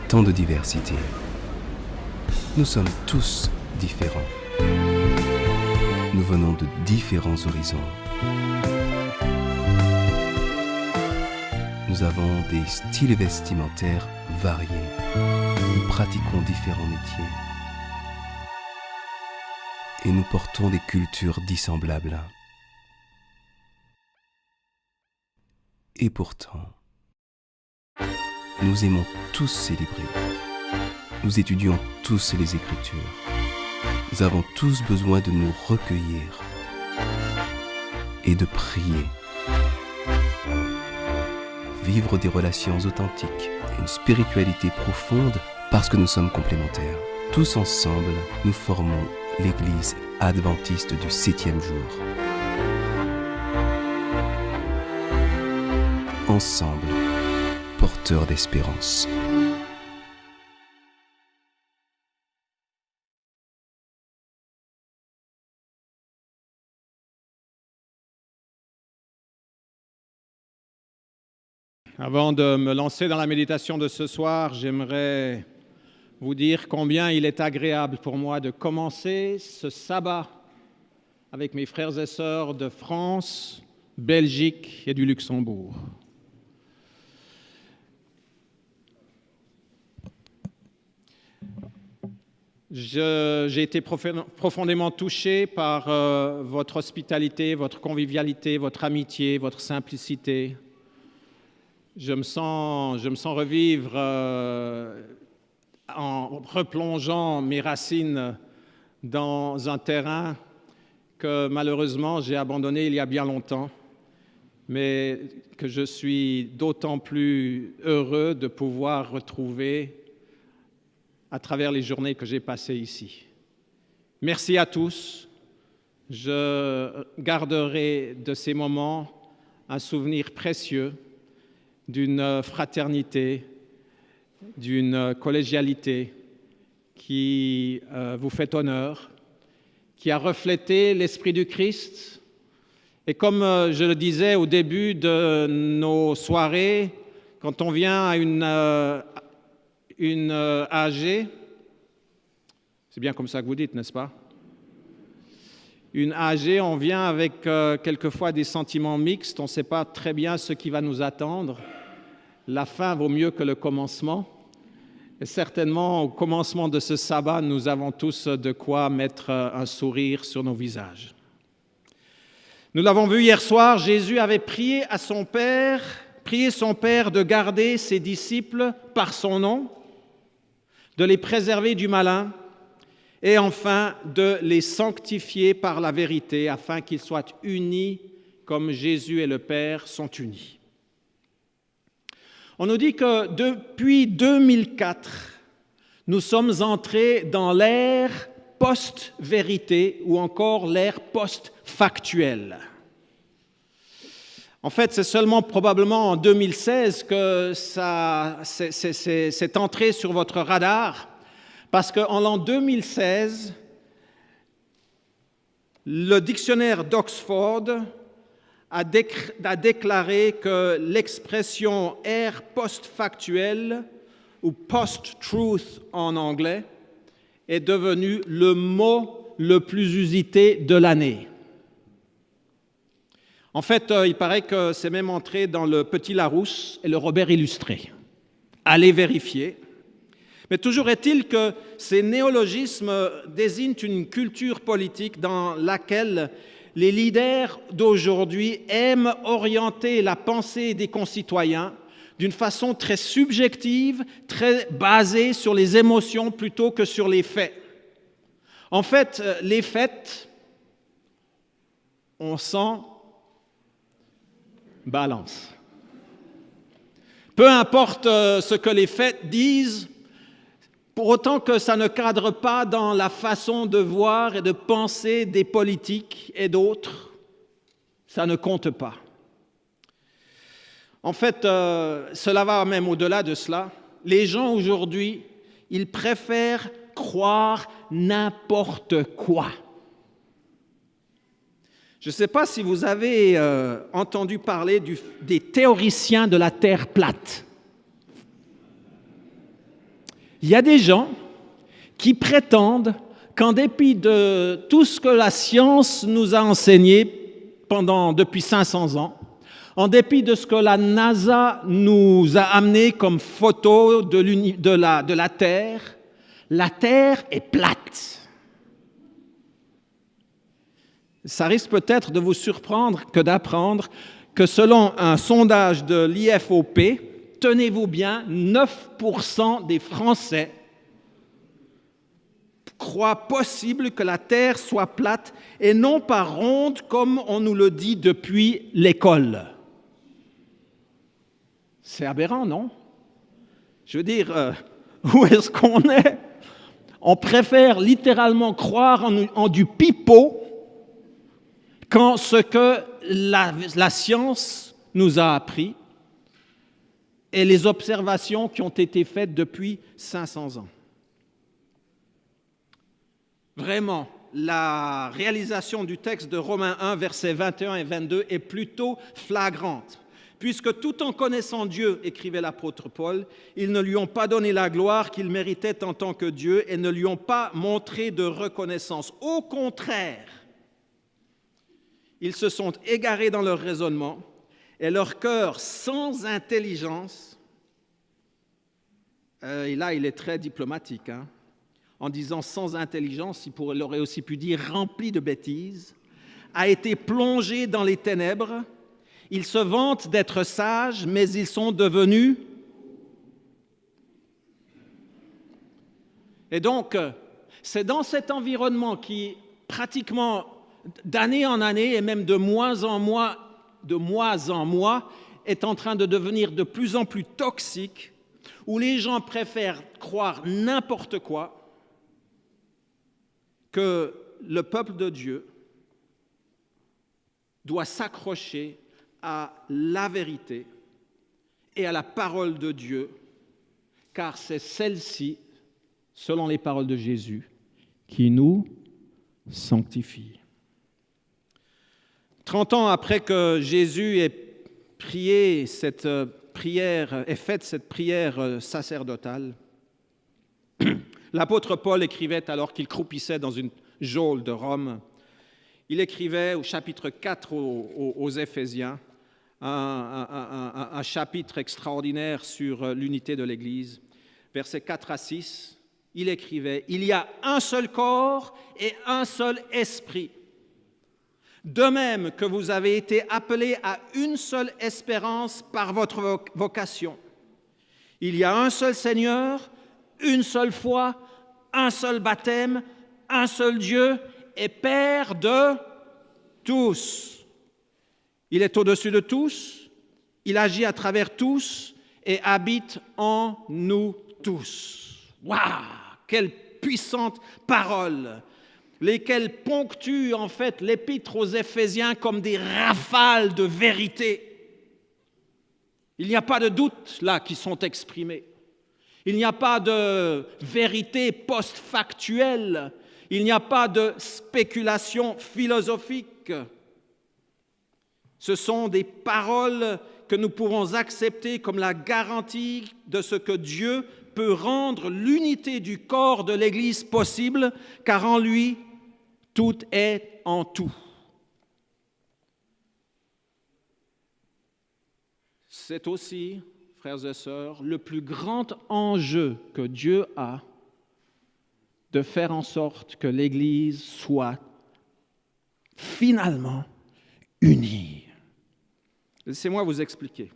tant de diversité. Nous sommes tous différents. Nous venons de différents horizons. Nous avons des styles vestimentaires variés. Nous pratiquons différents métiers. Et nous portons des cultures dissemblables. Et pourtant, nous aimons tous célébrer. Nous étudions tous les Écritures. Nous avons tous besoin de nous recueillir et de prier. Vivre des relations authentiques et une spiritualité profonde parce que nous sommes complémentaires. Tous ensemble, nous formons l'Église adventiste du 7e jour. Ensemble, porteurs d'espérance. Avant de me lancer dans la méditation de ce soir, j'aimerais vous dire combien il est agréable pour moi de commencer ce sabbat avec mes frères et sœurs de France, Belgique et du Luxembourg. J'ai été profondément touché par votre hospitalité, votre convivialité, votre amitié, votre simplicité. Je me sens revivre en replongeant mes racines dans un terrain que malheureusement j'ai abandonné il y a bien longtemps, mais que je suis d'autant plus heureux de pouvoir retrouver à travers les journées que j'ai passées ici. Merci à tous. Je garderai de ces moments un souvenir précieux d'une fraternité, d'une collégialité qui vous fait honneur, qui a reflété l'esprit du Christ. Et comme je le disais au début de nos soirées, quand on vient à une AG, c'est bien comme ça que vous dites, n'est-ce pas? Une AG, on vient avec quelquefois des sentiments mixtes, on ne sait pas très bien ce qui va nous attendre. La fin vaut mieux que le commencement. Et certainement, au commencement de ce sabbat, nous avons tous de quoi mettre un sourire sur nos visages. Nous l'avons vu hier soir, Jésus avait prié son Père de garder ses disciples par son nom, de les préserver du malin, et enfin de les sanctifier par la vérité, afin qu'ils soient unis comme Jésus et le Père sont unis. On nous dit que depuis 2004, nous sommes entrés dans l'ère post-vérité ou encore l'ère post-factuelle. En fait, c'est seulement probablement en 2016 que c'est entré sur votre radar, parce qu'en l'an 2016, le dictionnaire d'Oxford a déclaré que l'expression ère post-factuelle ou post-truth en anglais est devenue le mot le plus usité de l'année. En fait, il paraît que c'est même entré dans le Petit Larousse et le Robert Illustré. Allez vérifier. Mais toujours est-il que ces néologismes désignent une culture politique dans laquelle les leaders d'aujourd'hui aiment orienter la pensée des concitoyens d'une façon très subjective, très basée sur les émotions plutôt que sur les faits. En fait, les faits, on s'en balance. Peu importe ce que les faits disent, pour autant que ça ne cadre pas dans la façon de voir et de penser des politiques et d'autres, ça ne compte pas. En fait, cela va même au-delà de cela. Les gens aujourd'hui, ils préfèrent croire n'importe quoi. Je ne sais pas si vous avez entendu parler des théoriciens de la Terre plate. Il y a des gens qui prétendent qu'en dépit de tout ce que la science nous a enseigné depuis 500 ans, en dépit de ce que la NASA nous a amené comme photo de la Terre est plate. Ça risque peut-être de vous surprendre que d'apprendre que selon un sondage de l'IFOP, tenez-vous bien, 9% des Français croient possible que la Terre soit plate et non pas ronde comme on nous le dit depuis l'école. C'est aberrant, non? Je veux dire, où est-ce qu'on est? On préfère littéralement croire en du pipeau quand ce que la science nous a appris et les observations qui ont été faites depuis 500 ans. Vraiment, la réalisation du texte de Romains 1, versets 21 et 22 est plutôt flagrante, puisque tout en connaissant Dieu, écrivait l'apôtre Paul, ils ne lui ont pas donné la gloire qu'il méritait en tant que Dieu et ne lui ont pas montré de reconnaissance. Au contraire, ils se sont égarés dans leur raisonnement et leur cœur sans intelligence, et là il est très diplomatique, en disant sans intelligence, il aurait aussi pu dire rempli de bêtises, a été plongé dans les ténèbres. Ils se vantent d'être sages, mais ils sont devenus. Et donc, c'est dans cet environnement qui, pratiquement d'année en année, et même de mois en mois, est en train de devenir de plus en plus toxique, où les gens préfèrent croire n'importe quoi, que le peuple de Dieu doit s'accrocher à la vérité et à la parole de Dieu, car c'est celle-ci, selon les paroles de Jésus, qui nous sanctifie. 30 ans après que Jésus ait prié cette prière, ait fait cette prière sacerdotale, l'apôtre Paul écrivait alors qu'il croupissait dans une geôle de Rome. Il écrivait au chapitre 4 aux Éphésiens, un chapitre extraordinaire sur l'unité de l'Église. Versets 4 à 6, il écrivait « Il y a un seul corps et un seul esprit. De même que vous avez été appelés à une seule espérance par votre vocation. Il y a un seul Seigneur, une seule foi, un seul baptême, un seul Dieu et Père de tous. Il est au-dessus de tous, il agit à travers tous et habite en nous tous. Waouh! Quelle puissante parole! Lesquelles ponctuent en fait l'épître aux Éphésiens comme des rafales de vérité. Il n'y a pas de doute là qui sont exprimés. Il n'y a pas de vérité post-factuelle. Il n'y a pas de spéculation philosophique. Ce sont des paroles que nous pourrons accepter comme la garantie de ce que Dieu peut rendre l'unité du corps de l'Église possible, car en lui, tout est en tout. C'est aussi, frères et sœurs, le plus grand enjeu que Dieu a de faire en sorte que l'Église soit finalement unie. Laissez-moi vous expliquer.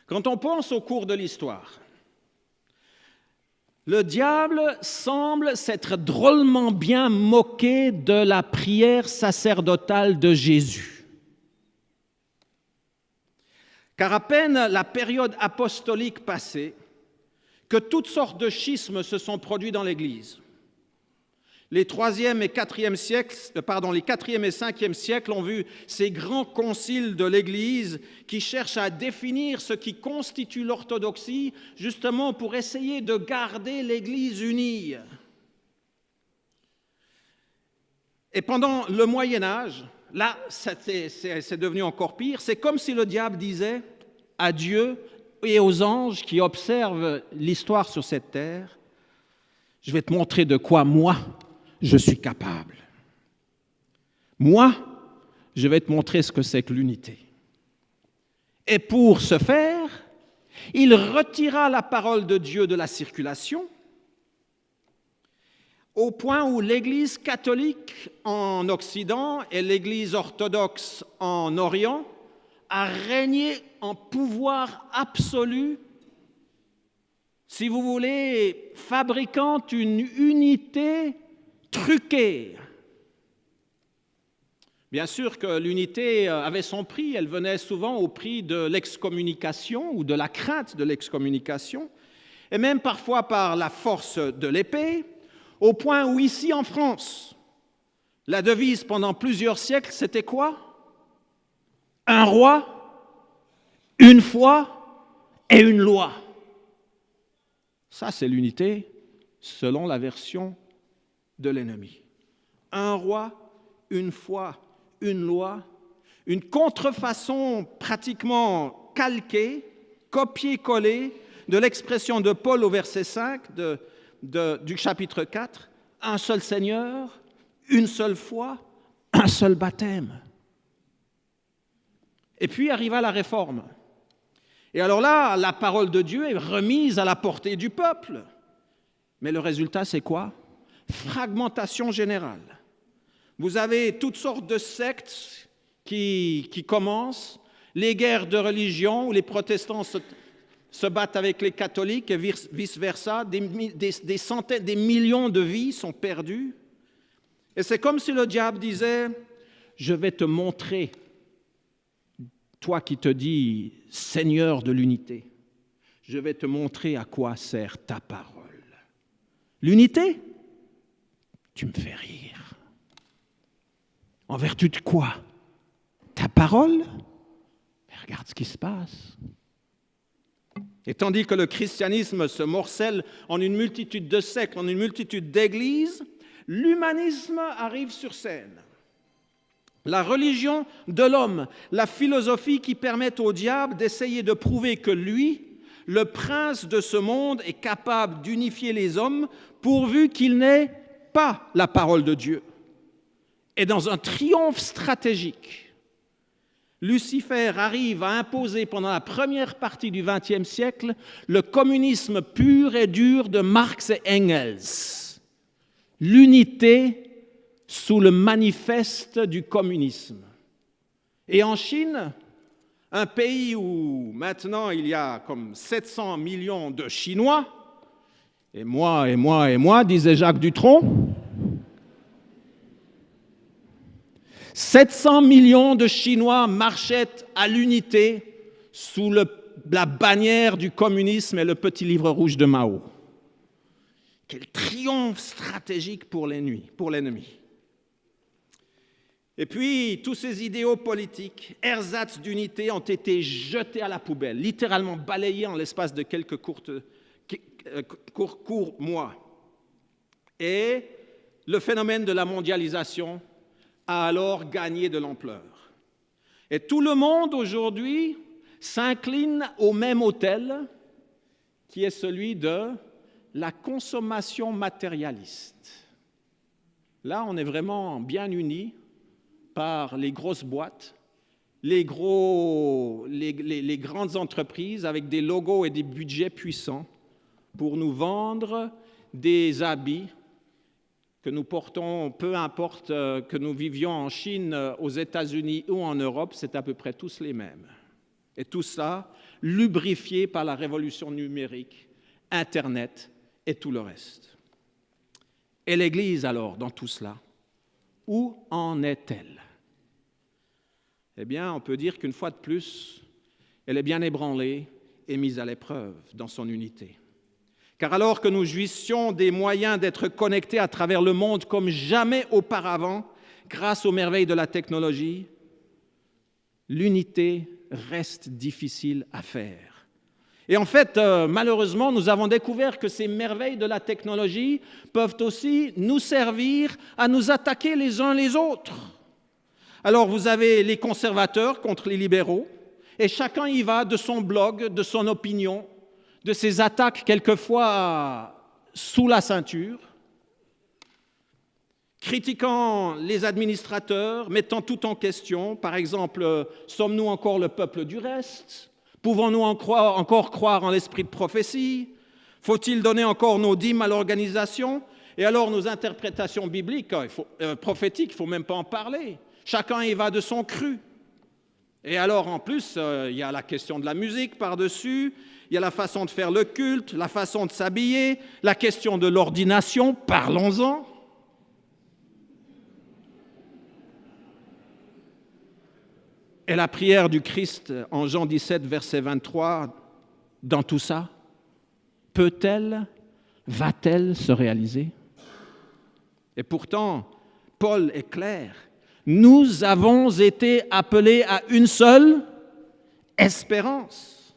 Quand on pense au cours de l'histoire, le diable semble s'être drôlement bien moqué de la prière sacerdotale de Jésus. Car à peine la période apostolique passée, que toutes sortes de schismes se sont produits dans l'Église. Les 3e et 4e siècles, les 4e et 5e siècles ont vu ces grands conciles de l'Église qui cherchent à définir ce qui constitue l'orthodoxie, justement pour essayer de garder l'Église unie. Et pendant le Moyen Âge, là, c'est devenu encore pire. C'est comme si le diable disait à Dieu, et aux anges qui observent l'histoire sur cette terre, je vais te montrer de quoi moi, je suis capable. Moi, je vais te montrer ce que c'est que l'unité. Et pour ce faire, il retira la parole de Dieu de la circulation, au point où l'Église catholique en Occident et l'Église orthodoxe en Orient a régné en pouvoir absolu, si vous voulez, fabriquant une unité truquée. Bien sûr que l'unité avait son prix, elle venait souvent au prix de l'excommunication ou de la crainte de l'excommunication, et même parfois par la force de l'épée, au point où ici en France, la devise pendant plusieurs siècles, c'était quoi? Un roi, une foi et une loi. Ça, c'est l'unité selon la version de l'ennemi. Un roi, une foi, une loi, une contrefaçon pratiquement calquée, copiée-collée de l'expression de Paul au verset 5 du chapitre 4, un seul Seigneur, une seule foi, un seul baptême. Et puis arriva la Réforme. Et alors là, la parole de Dieu est remise à la portée du peuple. Mais le résultat, c'est quoi? Fragmentation générale. Vous avez toutes sortes de sectes qui commencent, les guerres de religion où les protestants se battent avec les catholiques et vice-versa. Des centaines, des millions de vies sont perdues. Et c'est comme si le diable disait, je vais te montrer, toi qui te dis Seigneur de l'unité, je vais te montrer à quoi sert ta parole. L'unité? Tu me fais rire. En vertu de quoi? Ta parole? Mais regarde ce qui se passe. Et tandis que le christianisme se morcelle en une multitude de sectes, en une multitude d'églises, l'humanisme arrive sur scène. La religion de l'homme, la philosophie qui permet au diable d'essayer de prouver que lui, le prince de ce monde, est capable d'unifier les hommes pourvu qu'il n'ait pas la parole de Dieu. Et dans un triomphe stratégique, Lucifer arrive à imposer pendant la première partie du XXe siècle le communisme pur et dur de Marx et Engels. L'unité sous le manifeste du communisme. Et en Chine, un pays où maintenant il y a comme 700 millions de Chinois, et moi, disait Jacques Dutronc, 700 millions de Chinois marchaient à l'unité sous la bannière du communisme et le petit livre rouge de Mao. Quel triomphe stratégique pour l'ennemi. Et puis, tous ces idéaux politiques, ersatz d'unité, ont été jetés à la poubelle, littéralement balayés en l'espace de quelques courts mois. Et le phénomène de la mondialisation a alors gagné de l'ampleur. Et tout le monde aujourd'hui s'incline au même autel, qui est celui de la consommation matérialiste. Là, on est vraiment bien unis par les grosses boîtes, les grandes entreprises avec des logos et des budgets puissants pour nous vendre des habits que nous portons, peu importe que nous vivions en Chine, aux États-Unis ou en Europe, c'est à peu près tous les mêmes. Et tout ça lubrifié par la révolution numérique, Internet et tout le reste. Et l'Église alors, dans tout cela, où en est-elle? Eh bien, on peut dire qu'une fois de plus, elle est bien ébranlée et mise à l'épreuve dans son unité. Car alors que nous jouissions des moyens d'être connectés à travers le monde comme jamais auparavant, grâce aux merveilles de la technologie, l'unité reste difficile à faire. Et en fait, malheureusement, nous avons découvert que ces merveilles de la technologie peuvent aussi nous servir à nous attaquer les uns les autres. Alors, vous avez les conservateurs contre les libéraux, Et chacun y va de son blog, de son opinion, de ses attaques quelquefois sous la ceinture, critiquant les administrateurs, mettant tout en question. Par exemple, sommes-nous encore le peuple du reste? Pouvons-nous encore croire en l'esprit de prophétie? Faut-il donner encore nos dîmes à l'organisation? Et alors nos interprétations bibliques, prophétiques, il ne faut même pas en parler. Chacun y va de son cru. Et alors en plus, il y a la question de la musique par-dessus, il y a la façon de faire le culte, la façon de s'habiller, la question de l'ordination, parlons-en. Et la prière du Christ en Jean 17, verset 23, dans tout ça, peut-elle, va-t-elle se réaliser? Et pourtant, Paul est clair, nous avons été appelés à une seule espérance.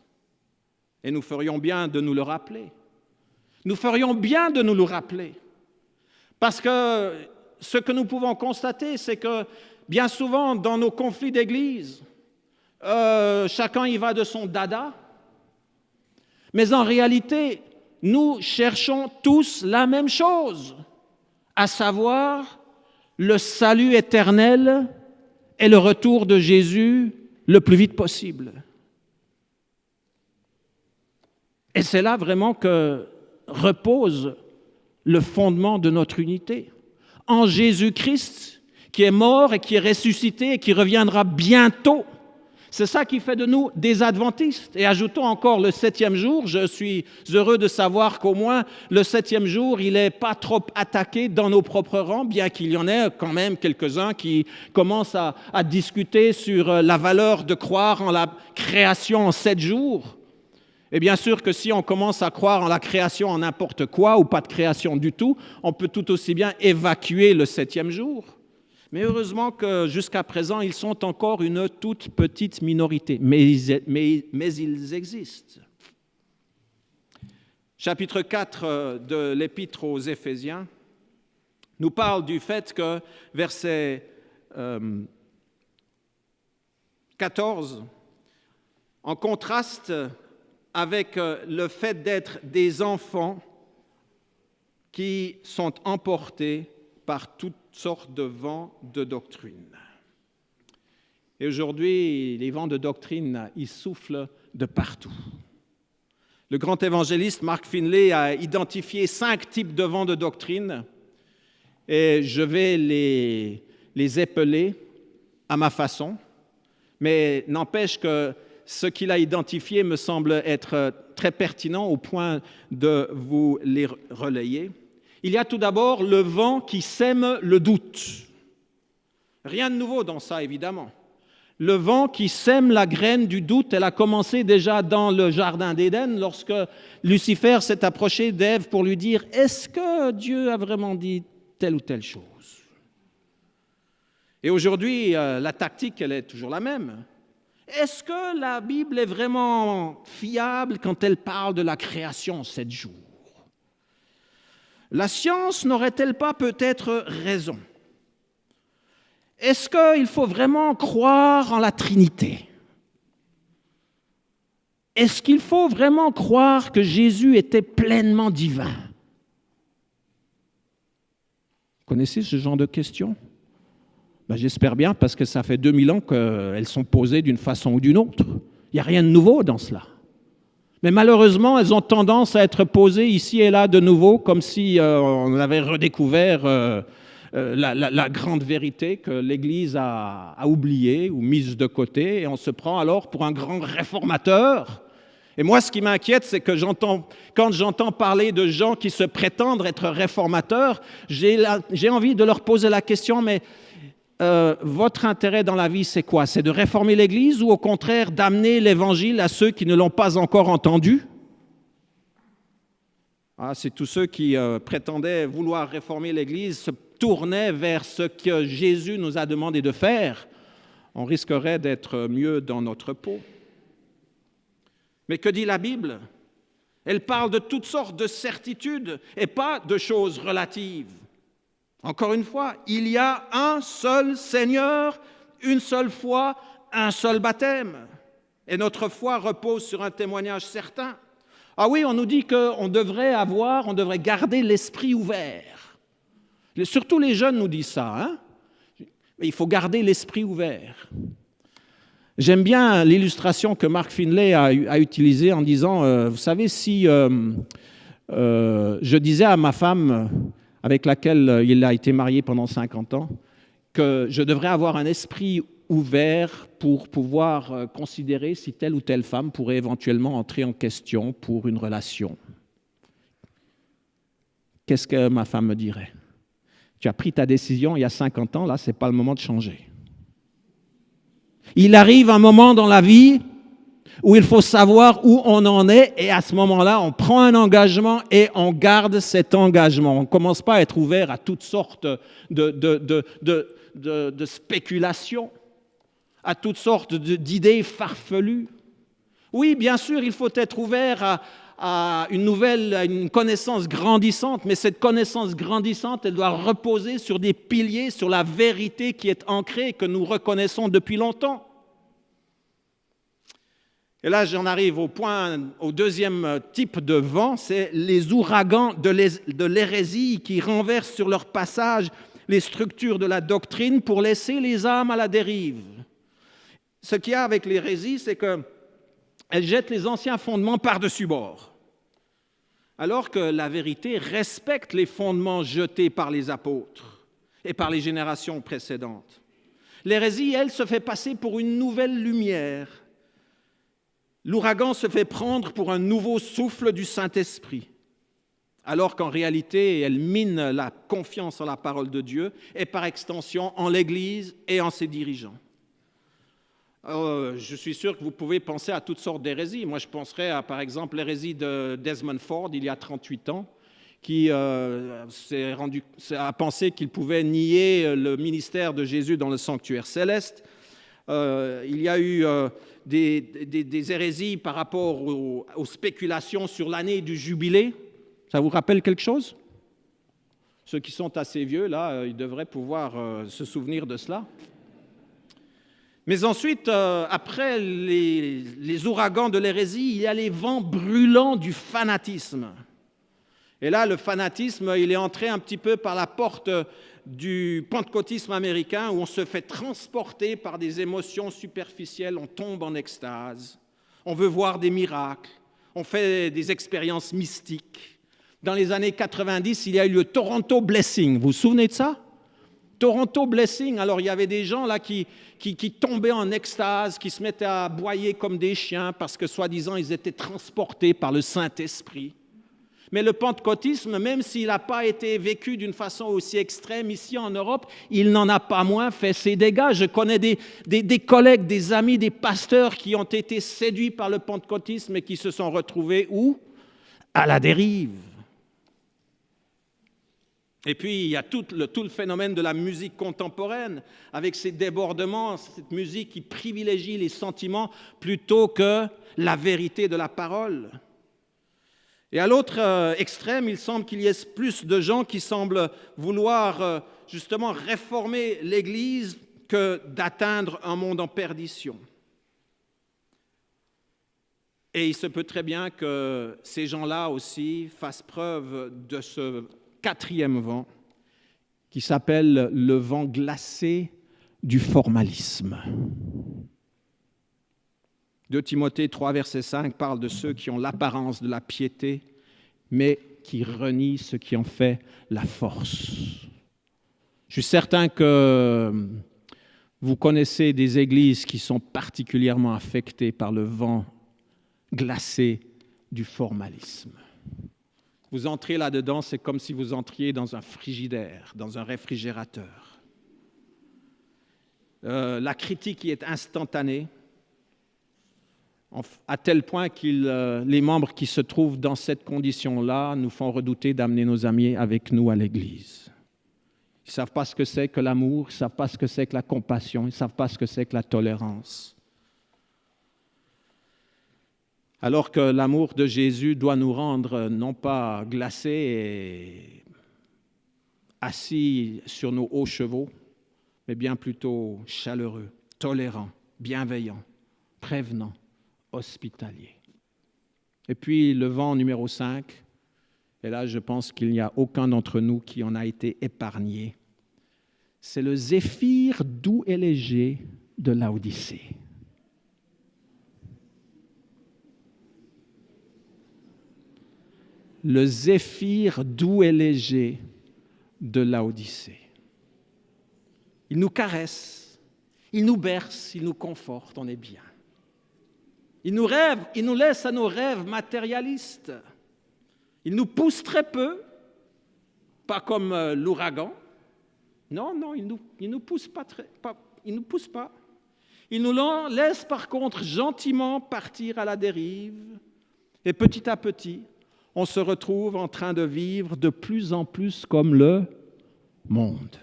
Et nous ferions bien de nous le rappeler. Nous ferions bien de nous le rappeler. Parce que ce que nous pouvons constater, c'est que bien souvent, dans nos conflits d'église, chacun y va de son dada. Mais en réalité, nous cherchons tous la même chose, à savoir le salut éternel et le retour de Jésus le plus vite possible. Et c'est là vraiment que repose le fondement de notre unité. En Jésus-Christ, qui est mort et qui est ressuscité et qui reviendra bientôt. C'est ça qui fait de nous des adventistes. Et ajoutons encore le 7e jour. Je suis heureux de savoir qu'au moins le 7e jour, il n'est pas trop attaqué dans nos propres rangs, bien qu'il y en ait quand même quelques-uns qui commencent à discuter sur la valeur de croire en la création en 7 jours. Et bien sûr que si on commence à croire en la création en n'importe quoi ou pas de création du tout, on peut tout aussi bien évacuer le 7e jour. Mais heureusement que jusqu'à présent, ils sont encore une toute petite minorité, mais ils existent. Chapitre 4 de l'Épître aux Éphésiens nous parle du fait que, verset 14, en contraste avec le fait d'être des enfants qui sont emportés par toutes sortes de vents de doctrine. Et aujourd'hui, les vents de doctrine, ils soufflent de partout. Le grand évangéliste Mark Finlay a identifié 5 types de vents de doctrine et je vais les épeler à ma façon, mais n'empêche que ce qu'il a identifié me semble être très pertinent au point de vous les relayer. Il y a tout d'abord le vent qui sème le doute. Rien de nouveau dans ça, évidemment. Le vent qui sème la graine du doute, elle a commencé déjà dans le jardin d'Éden, lorsque Lucifer s'est approché d'Ève pour lui dire « Est-ce que Dieu a vraiment dit telle ou telle chose ?» Et aujourd'hui, la tactique, elle est toujours la même. Est-ce que la Bible est vraiment fiable quand elle parle de la création en 7 jours? La science n'aurait-elle pas peut-être raison? Est-ce qu'il faut vraiment croire en la Trinité? Est-ce qu'il faut vraiment croire que Jésus était pleinement divin? Vous connaissez ce genre de questions? J'espère bien, parce que ça fait 2000 ans qu'elles sont posées d'une façon ou d'une autre. Il n'y a rien de nouveau dans cela. Mais malheureusement, elles ont tendance à être posées ici et là de nouveau, comme si on avait redécouvert la grande vérité que l'Église a oubliée ou mise de côté, et on se prend alors pour un grand réformateur. Et moi, ce qui m'inquiète, c'est que quand j'entends parler de gens qui se prétendent être réformateurs, j'ai envie de leur poser la question, mais votre intérêt dans la vie, c'est quoi? C'est de réformer l'Église ou au contraire d'amener l'Évangile à ceux qui ne l'ont pas encore entendu? C'est tous ceux qui prétendaient vouloir réformer l'Église se tournaient vers ce que Jésus nous a demandé de faire. On risquerait d'être mieux dans notre peau. Mais que dit la Bible? Elle parle de toutes sortes de certitudes et pas de choses relatives. Encore une fois, il y a un seul Seigneur, une seule foi, un seul baptême. Et notre foi repose sur un témoignage certain. Ah oui, on nous dit qu'on devrait garder l'esprit ouvert. Surtout les jeunes nous disent ça, hein? Il faut garder l'esprit ouvert. J'aime bien l'illustration que Mark Finlay a utilisée en disant, vous savez, si je disais à ma femme, avec laquelle il a été marié pendant 50 ans, que je devrais avoir un esprit ouvert pour pouvoir considérer si telle ou telle femme pourrait éventuellement entrer en question pour une relation. Qu'est-ce que ma femme me dirait? Tu as pris ta décision il y a 50 ans, là, ce n'est pas le moment de changer. Il arrive un moment dans la vie où il faut savoir où on en est et à ce moment-là, on prend un engagement et on garde cet engagement. On ne commence pas à être ouvert à toutes sortes de spéculations, à toutes sortes d'idées farfelues. Oui, bien sûr, il faut être ouvert à une connaissance grandissante, mais cette connaissance grandissante, elle doit reposer sur des piliers, sur la vérité qui est ancrée et que nous reconnaissons depuis longtemps. Et là, j'en arrive au deuxième type de vent, c'est les ouragans de l'hérésie qui renversent sur leur passage les structures de la doctrine pour laisser les âmes à la dérive. Ce qu'il y a avec l'hérésie, c'est qu'elle jette les anciens fondements par-dessus bord, alors que la vérité respecte les fondements jetés par les apôtres et par les générations précédentes. L'hérésie, elle, se fait passer pour une nouvelle lumière. L'ouragan se fait prendre pour un nouveau souffle du Saint-Esprit, alors qu'en réalité, elle mine la confiance en la parole de Dieu et par extension en l'Église et en ses dirigeants. Je suis sûr que vous pouvez penser à toutes sortes d'hérésies. Moi, je penserais à, par exemple, l'hérésie de Desmond Ford, il y a 38 ans, qui a pensé qu'il pouvait nier le ministère de Jésus dans le sanctuaire céleste. Il y a eu des hérésies par rapport aux spéculations sur l'année du jubilé. Ça vous rappelle quelque chose? Ceux qui sont assez vieux, là, ils devraient pouvoir se souvenir de cela. Mais ensuite, après les ouragans de l'hérésie, il y a les vents brûlants du fanatisme. Et là, le fanatisme, il est entré un petit peu par la porte du pentecôtisme américain, où on se fait transporter par des émotions superficielles, on tombe en extase, on veut voir des miracles, on fait des expériences mystiques. Dans les années 90, il y a eu le Toronto Blessing. Vous vous souvenez de ça? Toronto Blessing, alors il y avait des gens là qui tombaient en extase, qui se mettaient à aboyer comme des chiens parce que soi-disant ils étaient transportés par le Saint-Esprit. Mais le pentecôtisme, même s'il n'a pas été vécu d'une façon aussi extrême ici en Europe, il n'en a pas moins fait ses dégâts. Je connais des collègues, des amis, des pasteurs qui ont été séduits par le pentecôtisme et qui se sont retrouvés où? À la dérive. Et puis, il y a tout le phénomène de la musique contemporaine, avec ses débordements, cette musique qui privilégie les sentiments plutôt que la vérité de la parole. Et à l'autre extrême, il semble qu'il y ait plus de gens qui semblent vouloir justement réformer l'Église que d'atteindre un monde en perdition. Et il se peut très bien que ces gens-là aussi fassent preuve de ce quatrième vent qui s'appelle le vent glacé du formalisme. 2 Timothée 3, verset 5 parle de ceux qui ont l'apparence de la piété, mais qui renient ce qui en fait la force. Je suis certain que vous connaissez des églises qui sont particulièrement affectées par le vent glacé du formalisme. Vous entrez là-dedans, c'est comme si vous entriez dans un frigidaire, dans un réfrigérateur. La critique y est instantanée, à tel point que les membres qui se trouvent dans cette condition-là nous font redouter d'amener nos amis avec nous à l'église. Ils ne savent pas ce que c'est que l'amour, ils ne savent pas ce que c'est que la compassion, ils ne savent pas ce que c'est que la tolérance. Alors que l'amour de Jésus doit nous rendre non pas glacés et assis sur nos hauts chevaux, mais bien plutôt chaleureux, tolérants, bienveillants, prévenants, hospitalier. Et puis le vent numéro 5, et là je pense qu'il n'y a aucun d'entre nous qui en a été épargné, c'est le zéphyr doux et léger de Laodicée. Le zéphyr doux et léger de Laodicée. Il nous caresse, il nous berce, il nous conforte, on est bien. Il nous laisse à nos rêves matérialistes. Il nous pousse très peu, pas comme l'ouragan. Non, il nous pousse pas. Il nous pousse pas. Il nous laisse par contre gentiment partir à la dérive. Et petit à petit, on se retrouve en train de vivre de plus en plus comme le monde.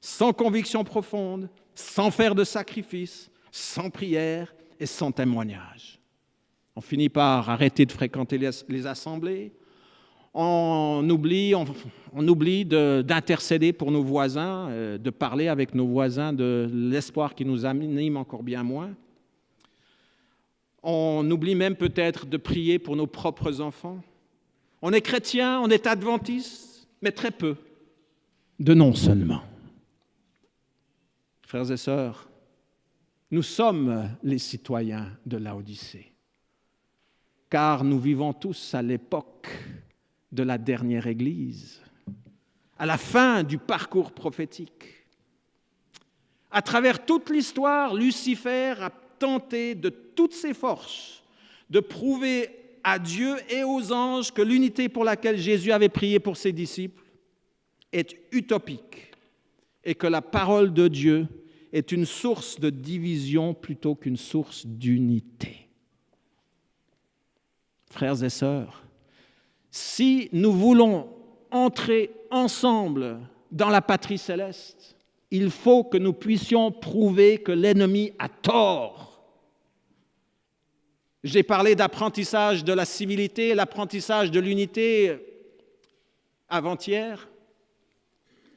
Sans conviction profonde, sans faire de sacrifice, sans prière et sans témoignage. On finit par arrêter de fréquenter les assemblées. On oublie d'intercéder pour nos voisins, de parler avec nos voisins de l'espoir qui nous anime encore bien moins. On oublie même peut-être de prier pour nos propres enfants. On est chrétien, on est adventiste, mais très peu de noms seulement. Frères et sœurs, nous sommes les citoyens de Laodicée, car nous vivons tous à l'époque de la dernière Église, à la fin du parcours prophétique. À travers toute l'histoire, Lucifer a tenté de toutes ses forces de prouver à Dieu et aux anges que l'unité pour laquelle Jésus avait prié pour ses disciples est utopique et que la parole de Dieu est une source de division plutôt qu'une source d'unité. Frères et sœurs, si nous voulons entrer ensemble dans la patrie céleste, il faut que nous puissions prouver que l'ennemi a tort. J'ai parlé d'apprentissage de la civilité, l'apprentissage de l'unité avant-hier.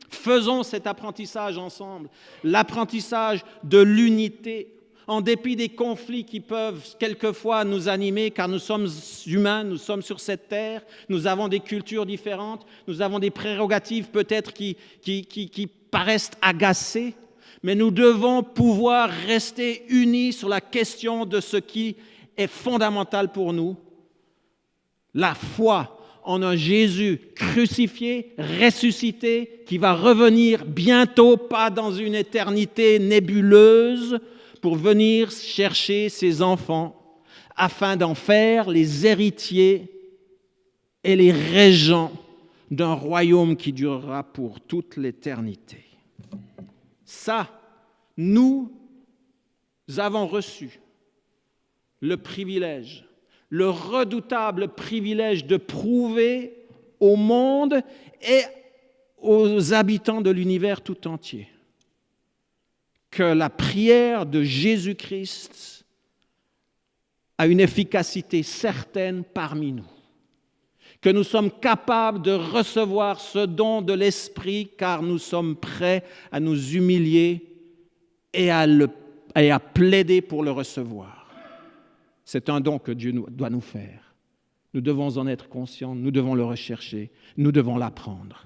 Faisons cet apprentissage ensemble, l'apprentissage de l'unité, en dépit des conflits qui peuvent quelquefois nous animer, car nous sommes humains, nous sommes sur cette terre, nous avons des cultures différentes, nous avons des prérogatives peut-être qui paraissent agacées, mais nous devons pouvoir rester unis sur la question de ce qui est fondamental pour nous, la foi en un Jésus crucifié, ressuscité, qui va revenir bientôt, pas dans une éternité nébuleuse, pour venir chercher ses enfants, afin d'en faire les héritiers et les régents d'un royaume qui durera pour toute l'éternité. Ça, nous avons reçu le privilège, le redoutable privilège de prouver au monde et aux habitants de l'univers tout entier que la prière de Jésus-Christ a une efficacité certaine parmi nous, que nous sommes capables de recevoir ce don de l'Esprit car nous sommes prêts à nous humilier et à plaider pour le recevoir. C'est un don que Dieu doit nous faire. Nous devons en être conscients, nous devons le rechercher, nous devons l'apprendre.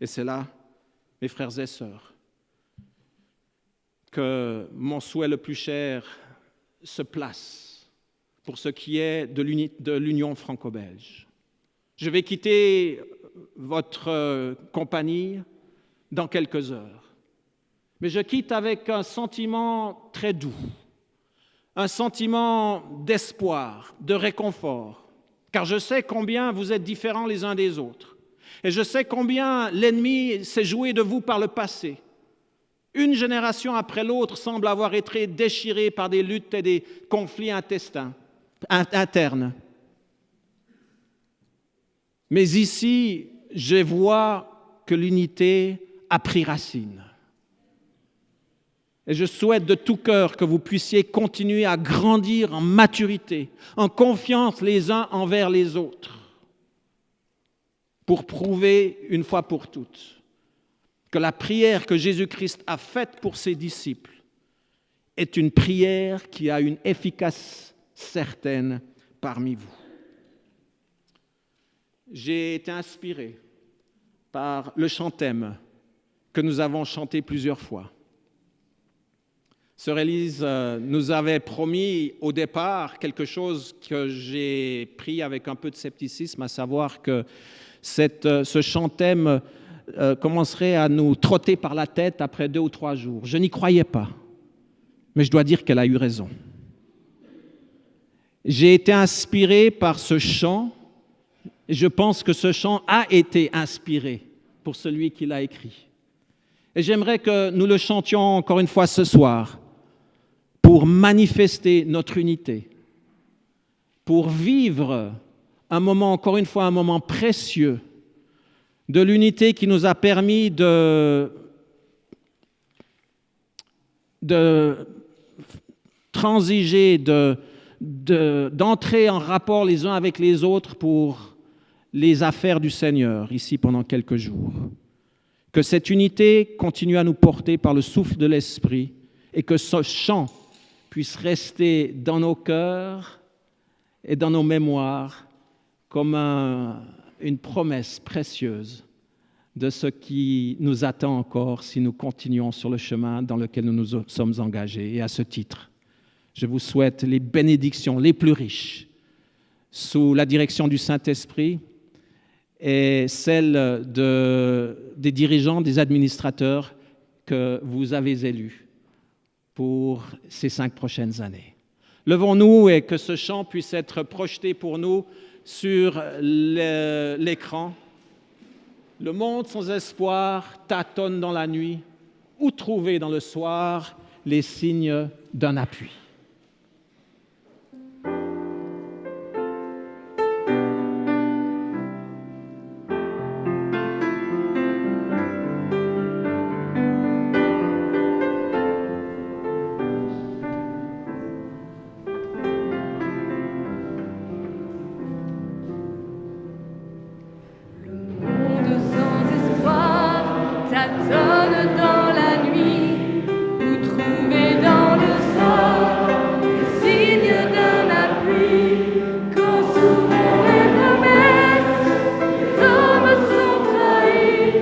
Et c'est là, mes frères et sœurs, que mon souhait le plus cher se place pour ce qui est de l'union franco-belge. Je vais quitter votre compagnie dans quelques heures, mais je quitte avec un sentiment très doux, un sentiment d'espoir, de réconfort, car je sais combien vous êtes différents les uns des autres. Et je sais combien l'ennemi s'est joué de vous par le passé. Une génération après l'autre semble avoir été déchirée par des luttes et des conflits internes. Mais ici, je vois que l'unité a pris racine. Et je souhaite de tout cœur que vous puissiez continuer à grandir en maturité, en confiance les uns envers les autres, pour prouver une fois pour toutes que la prière que Jésus-Christ a faite pour ses disciples est une prière qui a une efficacité certaines parmi vous. J'ai été inspiré par le chant-thème que nous avons chanté plusieurs fois. Sœur Élise nous avait promis au départ quelque chose que j'ai pris avec un peu de scepticisme, à savoir que ce chant-thème commencerait à nous trotter par la tête après 2 ou 3 jours. Je n'y croyais pas, mais je dois dire qu'elle a eu raison. J'ai été inspiré par ce chant, et je pense que ce chant a été inspiré pour celui qui l'a écrit. Et j'aimerais que nous le chantions encore une fois ce soir, pour manifester notre unité, pour vivre un moment, encore une fois, un moment précieux de l'unité qui nous a permis de transiger, d'entrer en rapport les uns avec les autres pour les affaires du Seigneur, ici pendant quelques jours. Que cette unité continue à nous porter par le souffle de l'Esprit et que ce chant puisse rester dans nos cœurs et dans nos mémoires comme une promesse précieuse de ce qui nous attend encore si nous continuons sur le chemin dans lequel nous nous sommes engagés. Et à ce titre, je vous souhaite les bénédictions les plus riches sous la direction du Saint-Esprit et celle des dirigeants, des administrateurs que vous avez élus pour ces 5 prochaines années. Levons-nous et que ce chant puisse être projeté pour nous sur l'écran. Le monde sans espoir tâtonne dans la nuit. Où trouver dans le soir les signes d'un appui? Tâtonne dans la nuit, où trouver dans le sort les signes d'un appui. Quand souvent les promesses des hommes sont trahies,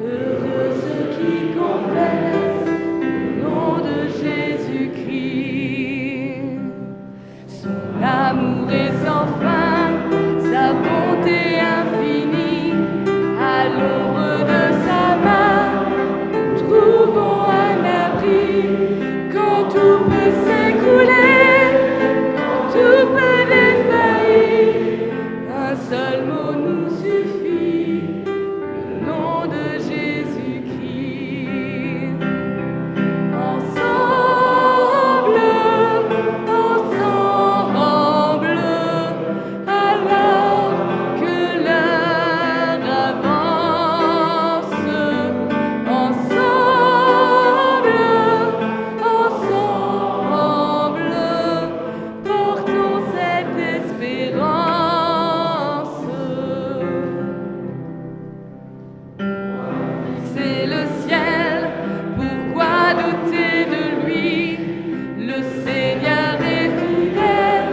heureux ceux qui confessent le nom de Jésus-Christ. Son amour est sans fin, sa bonté infinie, à l'ombre de sa main. Trouvons un abri quand tout peut s'écrouler, quand tout peut défaillir. Un seul mot nous suffit, le nom de Jésus-Christ. Ensemble, ensemble, alors que l'heure avance. Ensemble, portons cette espérance. C'est le ciel, pourquoi douter de lui? Le Seigneur est fidèle,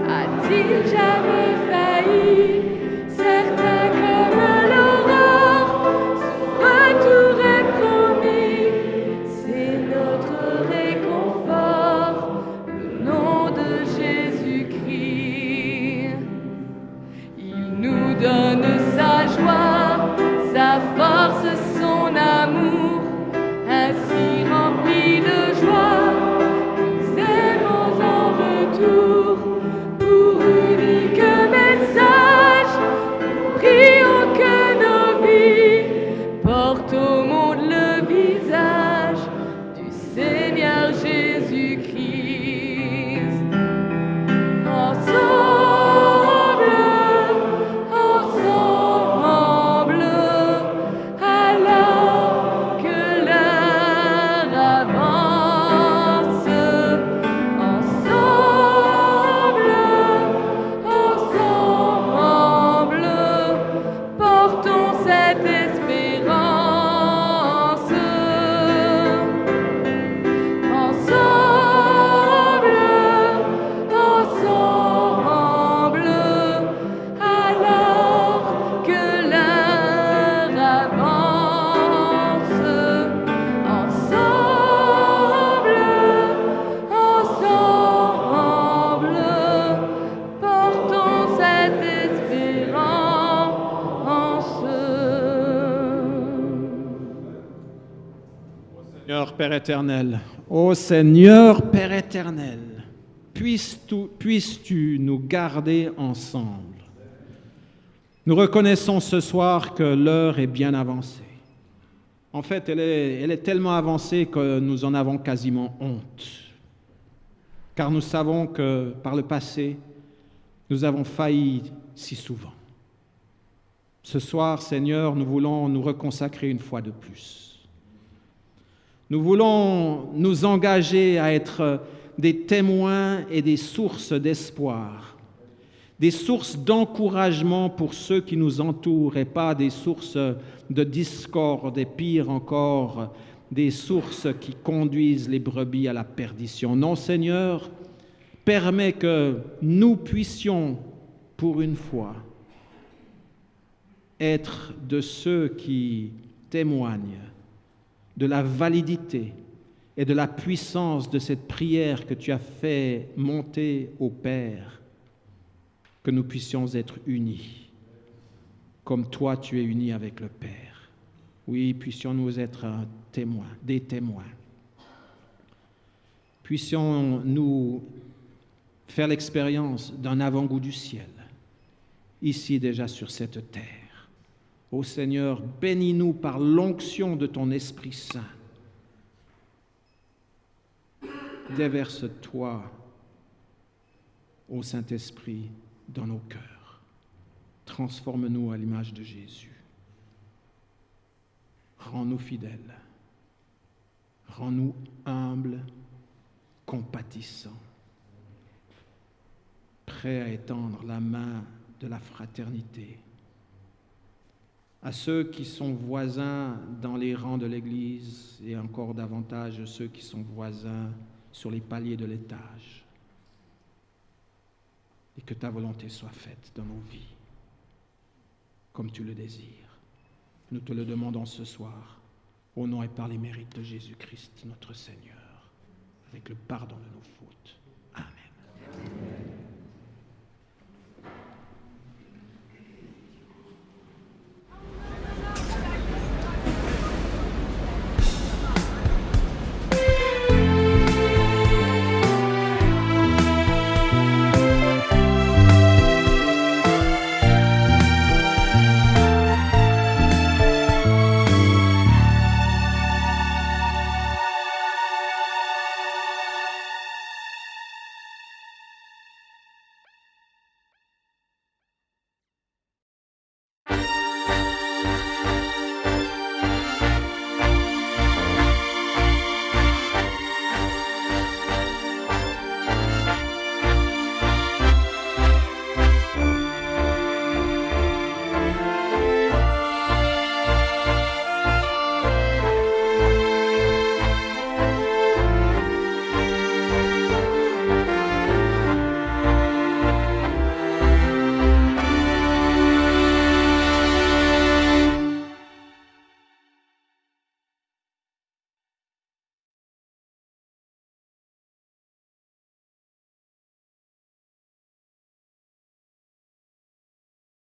a-t-il jamais failli? Certain comme l'aurore, son retour est promis. C'est notre réconfort, le nom de Jésus-Christ. Il nous donne sa joie, sa force, son amour, ainsi rempli de joie. Nous aimons en retour, pour unique message, nous prions que nos vies portent au monde le visage du Seigneur Jésus-Christ. Ensemble, ensemble. Seigneur Père éternel, ô Seigneur Père éternel, puisses-tu nous garder ensemble. Nous reconnaissons ce soir que l'heure est bien avancée. En fait, elle est tellement avancée que nous en avons quasiment honte. Car nous savons que par le passé, nous avons failli si souvent. Ce soir, Seigneur, nous voulons nous reconsacrer une fois de plus. Nous voulons nous engager à être des témoins et des sources d'espoir, des sources d'encouragement pour ceux qui nous entourent et pas des sources de discorde et pire encore, des sources qui conduisent les brebis à la perdition. Non, Seigneur, permets que nous puissions, pour une fois, être de ceux qui témoignent de la validité et de la puissance de cette prière que tu as fait monter au Père, que nous puissions être unis, comme toi tu es uni avec le Père. Oui, puissions-nous être des témoins. Puissions-nous faire l'expérience d'un avant-goût du ciel, ici déjà sur cette terre. Ô Seigneur, bénis-nous par l'onction de ton Esprit Saint. Déverse-toi, ô Saint-Esprit, dans nos cœurs. Transforme-nous à l'image de Jésus. Rends-nous fidèles. Rends-nous humbles, compatissants, prêts à étendre la main de la fraternité à ceux qui sont voisins dans les rangs de l'Église et encore davantage ceux qui sont voisins sur les paliers de l'étage. Et que ta volonté soit faite dans nos vies, comme tu le désires. Nous te le demandons ce soir, au nom et par les mérites de Jésus-Christ, notre Seigneur, avec le pardon de nos fautes.